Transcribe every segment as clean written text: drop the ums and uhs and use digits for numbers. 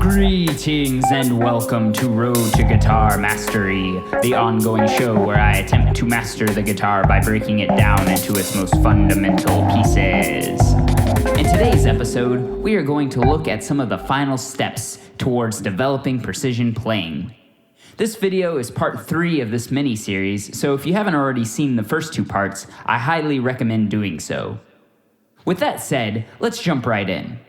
Greetings and welcome to Road to Guitar Mastery, the ongoing show where I attempt to master the guitar by breaking it down into its most fundamental pieces. In today's episode, we are going to look at some of the final steps towards developing precision playing. This video is part 3 of this mini-series, so if you haven't already seen the first 2 parts, I highly recommend doing so. With that said, let's jump right in.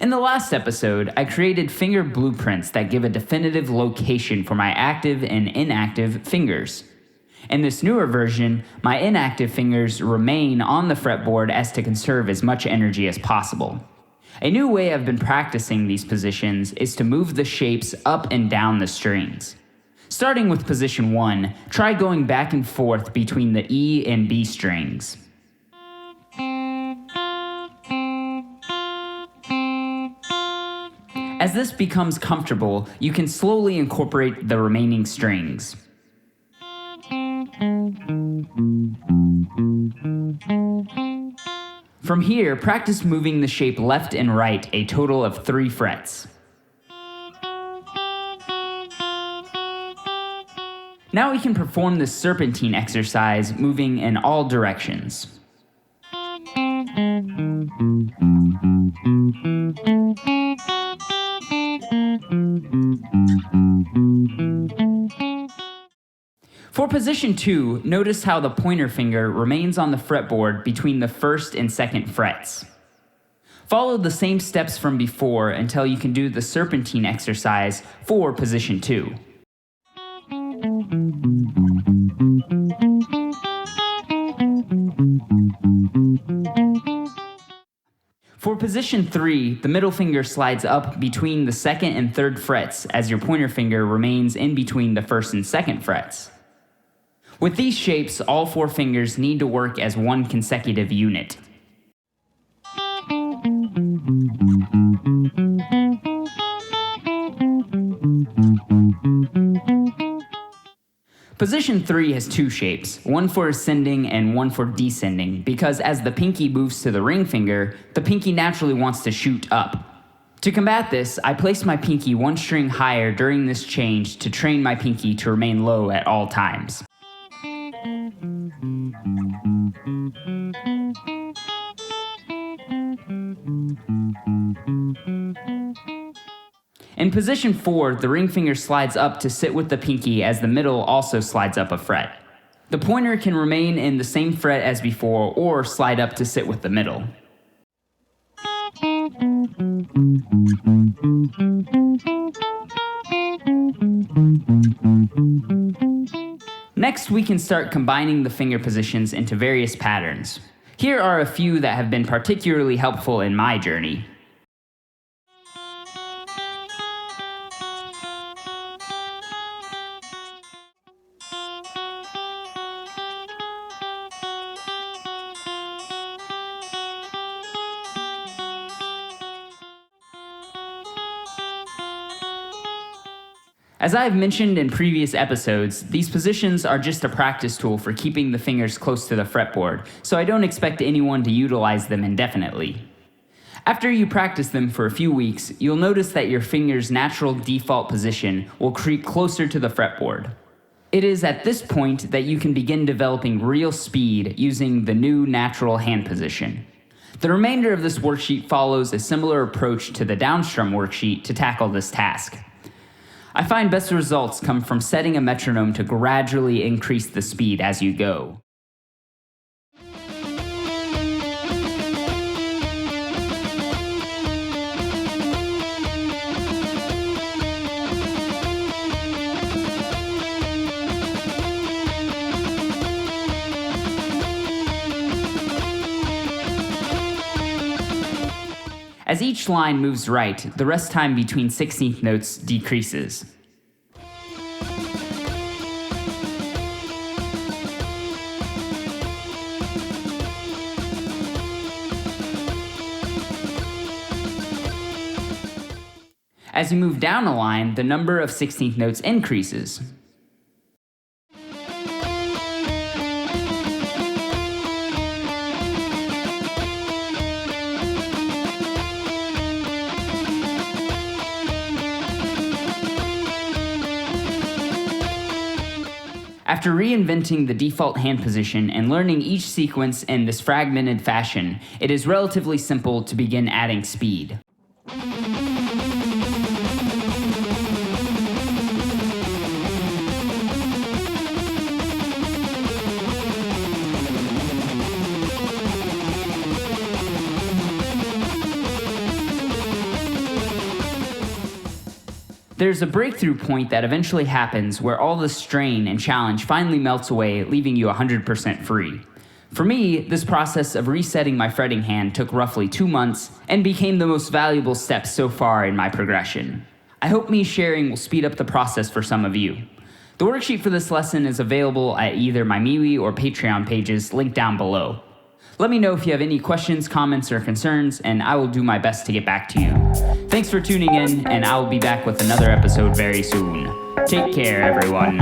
In the last episode, I created finger blueprints that give a definitive location for my active and inactive fingers. In this newer version, my inactive fingers remain on the fretboard as to conserve as much energy as possible. A new way I've been practicing these positions is to move the shapes up and down the strings. Starting with position 1, try going back and forth between the E and B strings. As this becomes comfortable, you can slowly incorporate the remaining strings. From here, practice moving the shape left and right a total of 3 frets. Now we can perform this serpentine exercise moving in all directions. For position 2, notice how the pointer finger remains on the fretboard between the 1st and 2nd frets. Follow the same steps from before until you can do the serpentine exercise for position 2. For position 3, the middle finger slides up between the 2nd and 3rd frets as your pointer finger remains in between the 1st and 2nd frets. With these shapes, all 4 fingers need to work as one consecutive unit. Position 3 has 2 shapes, one for ascending and one for descending, because as the pinky moves to the ring finger, the pinky naturally wants to shoot up. To combat this, I place my pinky 1 string higher during this change to train my pinky to remain low at all times. In position 4, the ring finger slides up to sit with the pinky as the middle also slides up a fret. The pointer can remain in the same fret as before or slide up to sit with the middle. Next, we can start combining the finger positions into various patterns. Here are a few that have been particularly helpful in my journey. As I have mentioned in previous episodes, these positions are just a practice tool for keeping the fingers close to the fretboard, so I don't expect anyone to utilize them indefinitely. After you practice them for a few weeks, you'll notice that your finger's natural default position will creep closer to the fretboard. It is at this point that you can begin developing real speed using the new natural hand position. The remainder of this worksheet follows a similar approach to the downstrum worksheet to tackle this task. I find best results come from setting a metronome to gradually increase the speed as you go. As each line moves right, the rest time between 16th notes decreases. As you move down a line, the number of 16th notes increases. After reinventing the default hand position and learning each sequence in this fragmented fashion, it is relatively simple to begin adding speed. There's a breakthrough point that eventually happens where all the strain and challenge finally melts away, leaving you 100% free. For me, this process of resetting my fretting hand took roughly 2 months and became the most valuable step so far in my progression. I hope me sharing will speed up the process for some of you. The worksheet for this lesson is available at either my MeWe or Patreon pages linked down below. Let me know if you have any questions, comments, or concerns, and I will do my best to get back to you. Thanks for tuning in, and I will be back with another episode very soon. Take care, everyone.